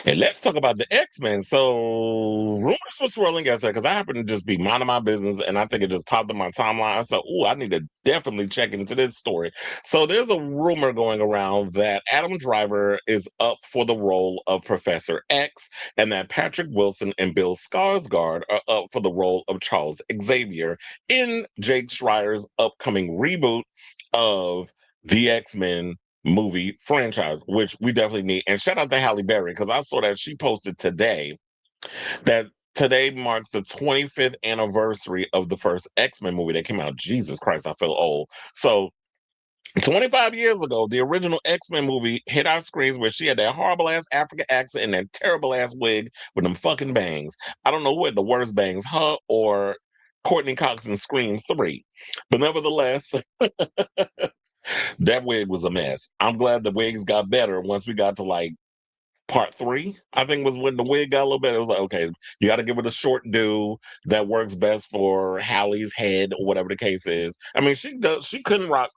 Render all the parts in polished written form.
And let's talk about the X-Men. So rumors were swirling yesterday because I happened to just be minding my business and I think it just popped in my timeline. I said, I need to definitely check into this story. So there's a rumor going around that Adam Driver is up for the role of Professor X and that Patrick Wilson and Bill Skarsgård are up for the role of Charles Xavier in Jake Schreier's upcoming reboot of the X-Men movie franchise, which we definitely need. And shout out to Halle Berry because I saw that she posted today that today marks the 25th anniversary of the first X-Men movie that came out. Jesus Christ, I feel old. So 25 years ago, the original X-Men movie hit our screens where she had that horrible ass African accent and that terrible ass wig with them fucking bangs. I don't know what the worst bangs, her or Courtney Cox in Scream 3. But nevertheless, that wig was a mess. I'm glad the wigs got better once we got to like part 3. I think was when the wig got a little better. It was like, okay, you got to give it a short do that works best for Hallie's head or whatever the case is. I mean, she does. She couldn't rock.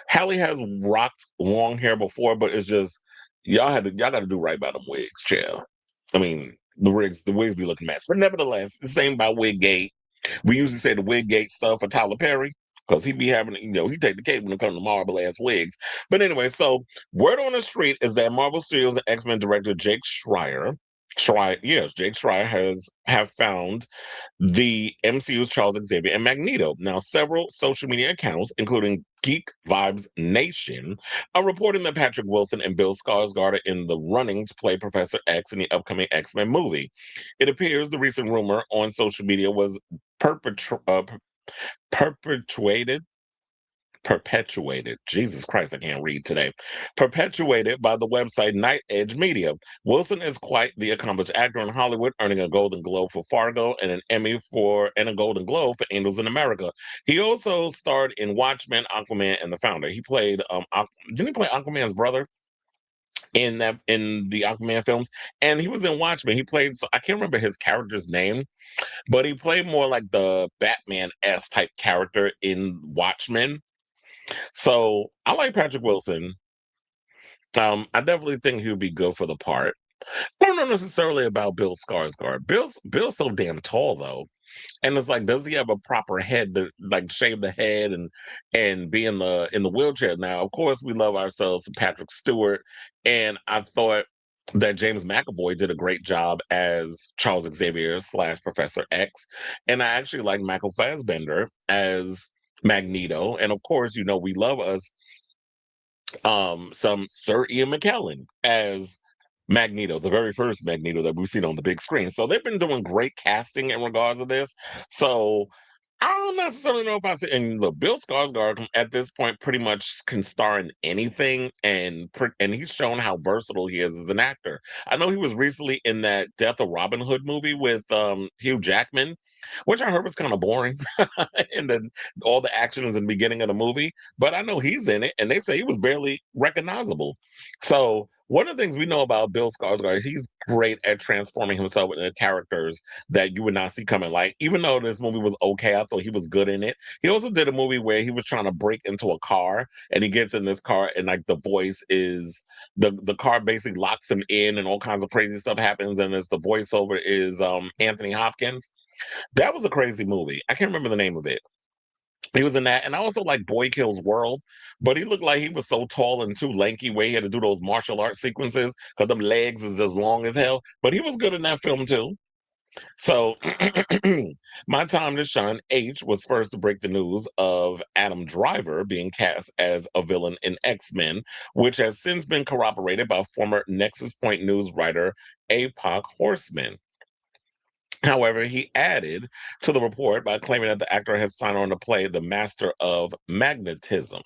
Hallie has rocked long hair before, but it's just y'all got to do right by them wigs, chill. I mean, the wigs be looking mess, but nevertheless, the same by Wiggate. We usually say the Wiggate stuff for Tyler Perry because he be having, he take the cake when it comes to marble ass wigs. But anyway, so word on the street is that Marvel Studios and X-Men director Jake Schreier have found the MCU's Charles Xavier and Magneto. Now, several social media accounts, including Geek Vibes Nation, are reporting that Patrick Wilson and Bill Skarsgård are in the running to play Professor X in the upcoming X-Men movie. It appears the recent rumor on social media was perpetuated Jesus Christ, I can't read today. Perpetuated by the website Night Edge Media. Wilson is quite the accomplished actor in Hollywood, earning a Golden Globe for Fargo and an Emmy and a Golden Globe for Angels in America. He also starred in Watchmen, Aquaman, and The Founder. He played didn't he play Aquaman's brother in the Aquaman films? And he was in Watchmen. He played, so I can't remember his character's name, but he played more like the Batman-esque type character in Watchmen. So I like Patrick Wilson. I definitely think he would be good for the part. I don't know necessarily about Bill Skarsgård. Bill's so damn tall though, and it's like, does he have a proper head to like shave the head and be in the wheelchair? Now, of course, we love ourselves Patrick Stewart, and I thought that James McAvoy did a great job as Charles Xavier / Professor X, and I actually like Michael Fassbender as Magneto, and of course, we love us some Sir Ian McKellen as Magneto, the very first Magneto that we've seen on the big screen. So they've been doing great casting in regards to this. So I don't necessarily know if I say, and look, Bill Skarsgård at this point pretty much can star in anything, and he's shown how versatile he is as an actor. I know he was recently in that Death of Robin Hood movie with Hugh Jackman, which I heard was kind of boring, and then all the action is in the beginning of the movie. But I know he's in it, and they say he was barely recognizable. So one of the things we know about Bill Skarsgård is he's great at transforming himself into characters that you would not see coming. Like, even though this movie was okay, I thought he was good in it. He also did a movie where he was trying to break into a car, and he gets in this car, and like the voice is the car basically locks him in, and all kinds of crazy stuff happens, and the voiceover is Anthony Hopkins. That was a crazy movie. I can't remember the name of it. He was in that, and I also like Boy Kills World, but he looked like he was so tall and too lanky where he had to do those martial arts sequences because them legs is as long as hell. But he was good in that film too. So, my time to shine H was first to break the news of Adam Driver being cast as a villain in X-Men, which has since been corroborated by former Nexus Point News writer APOC Horseman. However, he added to the report by claiming that the actor has signed on to play the master of magnetism.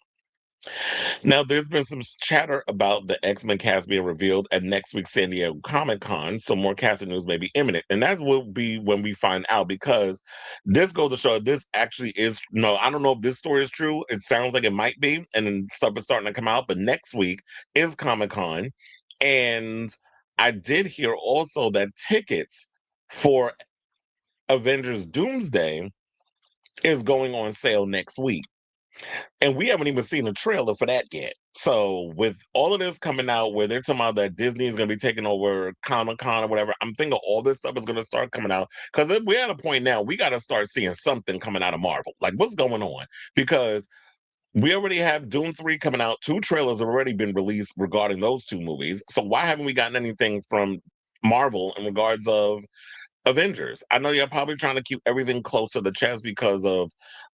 Now, there's been some chatter about the X-Men cast being revealed at next week's San Diego Comic-Con, so more casting news may be imminent. And that will be when we find out, because this goes to show this actually is, no, I don't know if this story is true. It sounds like it might be, and then stuff is starting to come out, but next week is Comic-Con. And I did hear also that tickets for Avengers Doomsday is going on sale next week. And we haven't even seen a trailer for that yet. So with all of this coming out where they're talking about that Disney is gonna be taking over Comic-Con or whatever, I'm thinking all this stuff is gonna start coming out. Because we're at a point now, we gotta start seeing something coming out of Marvel. Like, what's going on? Because we already have Doom 3 coming out. 2 trailers have already been released regarding those 2 movies. So why haven't we gotten anything from Marvel in regards of Avengers? I know you're probably trying to keep everything close to the chest because of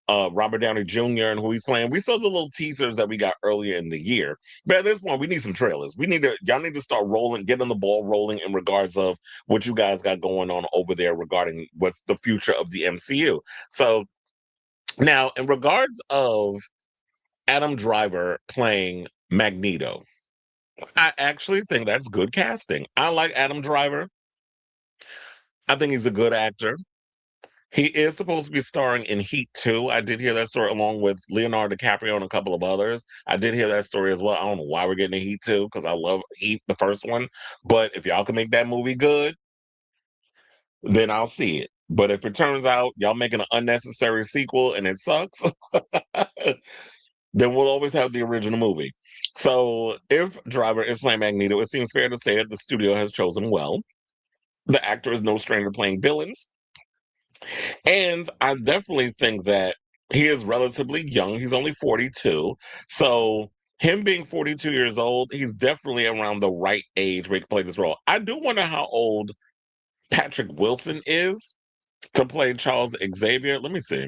Robert Downey Jr. and who he's playing. We saw the little teasers that we got earlier in the year, but at this point, we need some trailers. Y'all need to start rolling, getting the ball rolling in regards of what you guys got going on over there regarding what's the future of the MCU. So now, in regards of Adam Driver playing Magneto, I actually think that's good casting. I like Adam Driver. I think he's a good actor. He is supposed to be starring in Heat 2. I did hear that story along with Leonardo DiCaprio and a couple of others. I did hear that story as well. I don't know why we're getting a Heat 2 because I love Heat, the first one. But if y'all can make that movie good, then I'll see it. But if it turns out y'all making an unnecessary sequel and it sucks, then we'll always have the original movie. So if Driver is playing Magneto, it seems fair to say that the studio has chosen well. The actor is no stranger playing villains. And I definitely think that he is relatively young. He's only 42. So him being 42 years old, he's definitely around the right age where he can play this role. I do wonder how old Patrick Wilson is to play Charles Xavier. Let me see.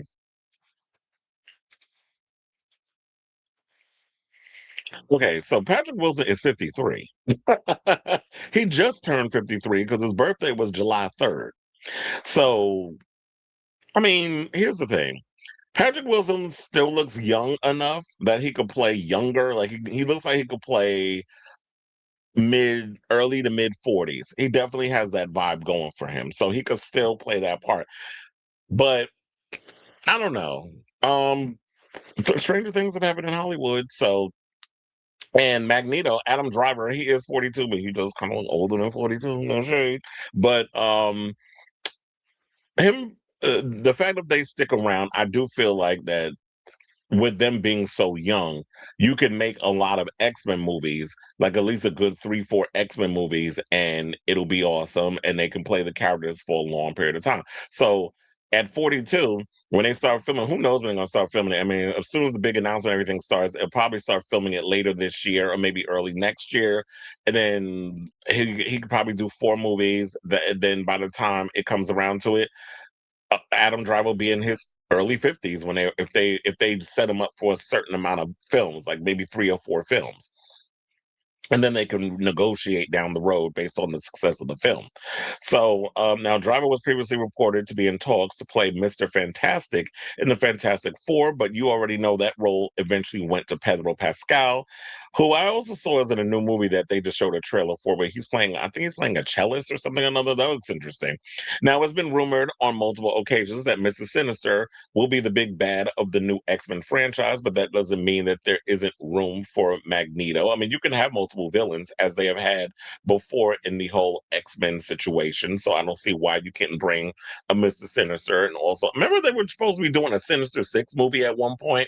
Okay, so Patrick Wilson is 53. He just turned 53 because his birthday was July 3rd. So, I mean, here's the thing. Patrick Wilson still looks young enough that he could play younger. Like he looks like he could play early to mid 40s. He definitely has that vibe going for him. So he could still play that part. But I don't know. Stranger things have happened in Hollywood. So and Magneto, Adam Driver, he is 42, but he does kind of look older than 42, no shade. But him the fact that they stick around, I do feel like that with them being so young, you can make a lot of X-Men movies, like at least a good 3, 4 X-Men movies, and it'll be awesome. And they can play the characters for a long period of time. So at 42, when they start filming, who knows when they're gonna start filming it? I mean, as soon as the big announcement, everything starts, they'll probably start filming it later this year or maybe early next year. And then he could probably do 4 movies. Then by the time it comes around to it, Adam Driver will be in his early 50s when they set him up for a certain amount of films, like maybe 3 or 4 films, and then they can negotiate down the road based on the success of the film. So now Driver was previously reported to be in talks to play Mr. Fantastic in the Fantastic Four, but you already know that role eventually went to Pedro Pascal, who I also saw is in a new movie that they just showed a trailer for, where he's playing, I think he's playing a cellist or something or another. That looks interesting. Now, it's been rumored on multiple occasions that Mr. Sinister will be the big bad of the new X-Men franchise, but that doesn't mean that there isn't room for Magneto. I mean, you can have multiple villains as they have had before in the whole X-Men situation, so I don't see why you couldn't bring a Mr. Sinister. And also, remember they were supposed to be doing a Sinister Six movie at one point?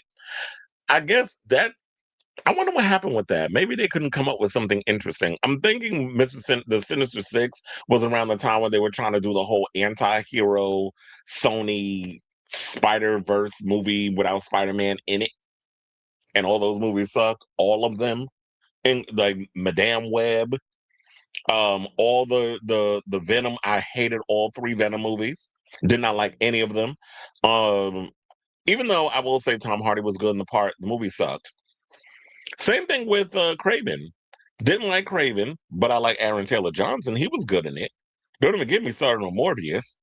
I guess that I wonder what happened with that. Maybe they couldn't come up with something interesting. I'm thinking the Sinister Six was around the time when they were trying to do the whole anti-hero Sony Spider-Verse movie without Spider-Man in it. And all those movies sucked. All of them. And like Madame Web, all the Venom. I hated all 3 Venom movies. Did not like any of them. Um, even though I will say Tom Hardy was good in the part, the movie sucked. Same thing with Craven. Didn't like Craven, but I like Aaron Taylor Johnson. He was good in it. Don't even get me started on Morbius.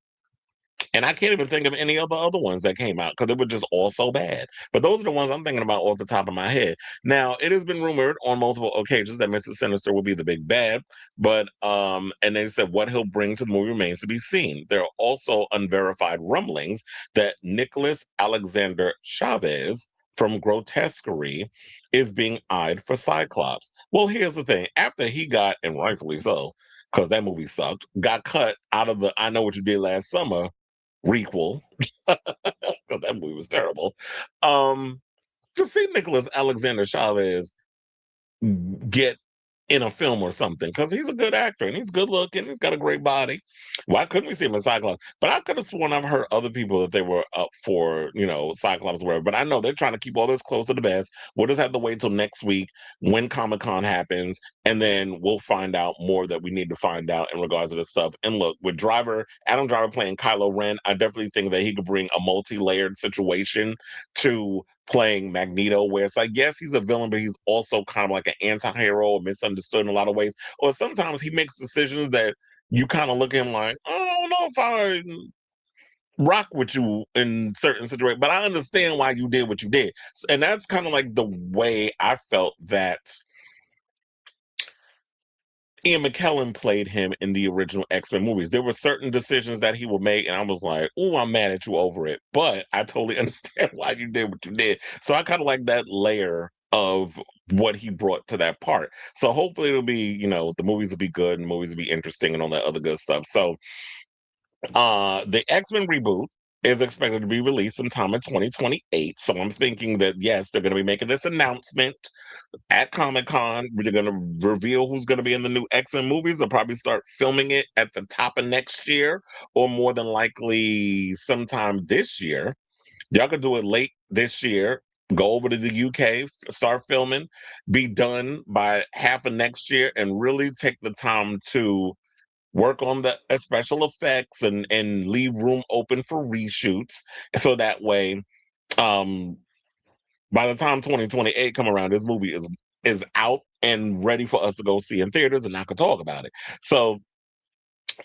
And I can't even think of any of the other ones that came out because they were just all so bad. But those are the ones I'm thinking about off the top of my head. Now, it has been rumored on multiple occasions that Mr. Sinister will be the big bad, but and they said what he'll bring to the movie remains to be seen. There are also unverified rumblings that Nicholas Alexander Chavez from Grotesquerie is being eyed for Cyclops. Well, here's the thing. After he got, and rightfully so, because that movie sucked, got cut out of the I Know What You Did Last Summer requel because that movie was terrible. Um, to see Nicholas Alexander Chavez get in a film or something because he's a good actor and he's good looking. He's got a great body. Why couldn't we see him in Cyclops? But I could have sworn I've heard other people that they were up for, Cyclops or whatever. But I know they're trying to keep all this close to the vest. We'll just have to wait till next week when Comic Con happens, and then we'll find out more that we need to find out in regards to this stuff. And look, with Adam Driver playing Kylo Ren, I definitely think that he could bring a multi-layered situation to playing Magneto, where it's like, yes, he's a villain, but he's also kind of like an anti-hero, misunderstood in a lot of ways. Or sometimes he makes decisions that you kind of look at him like, I don't know if I rock with you in certain situations, but I understand why you did what you did. And that's kind of like the way I felt that Ian McKellen played him in the original X-Men movies. There were certain decisions that he would make, and I was like, "Oh, I'm mad at you over it," but I totally understand why you did what you did. So I kind of like that layer of what he brought to that part. So hopefully it'll be, the movies will be good and movies will be interesting and all that other good stuff. So the X-Men reboot is expected to be released sometime in 2028. So I'm thinking that yes, they're going to be making this announcement at Comic Con. They're going to reveal who's going to be in the new X-Men movies. They'll probably start filming it at the top of next year, or more than likely sometime this year. Y'all could do it late this year. Go over to the UK, start filming, be done by half of next year, and really take the time to work on the special effects and leave room open for reshoots, so that way, um by the time 2028 come around, this movie is out and ready for us to go see in theaters, and I could talk about it. So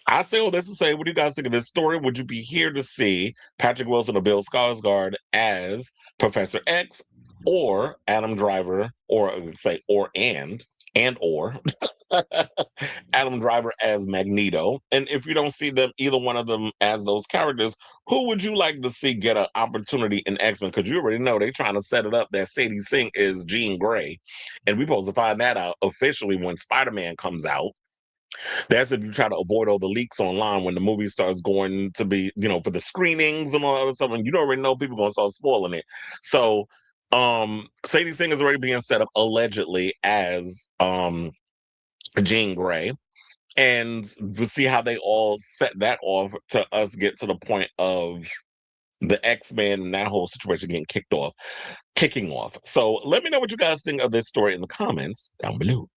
I say all this to say, what do you guys think of this story? Would you be here to see Patrick Wilson or Bill Skarsgård as Professor X, or Adam Driver, or say or Adam Driver as Magneto? And if you don't see them, either one of them as those characters, who would you like to see get an opportunity in X-Men? Because you already know they're trying to set it up that Sadie Sink is Jean Grey, and we're supposed to find that out officially when Spider-Man comes out. That's if you try to avoid all the leaks online when the movie starts going to be, for the screenings and all that other stuff. And you already know people gonna start spoiling it. So Sadie Sink is already being set up allegedly as Jean Grey. And we'll see how they all set that off to us get to the point of the X-Men and that whole situation kicking off. So let me know what you guys think of this story in the comments down below.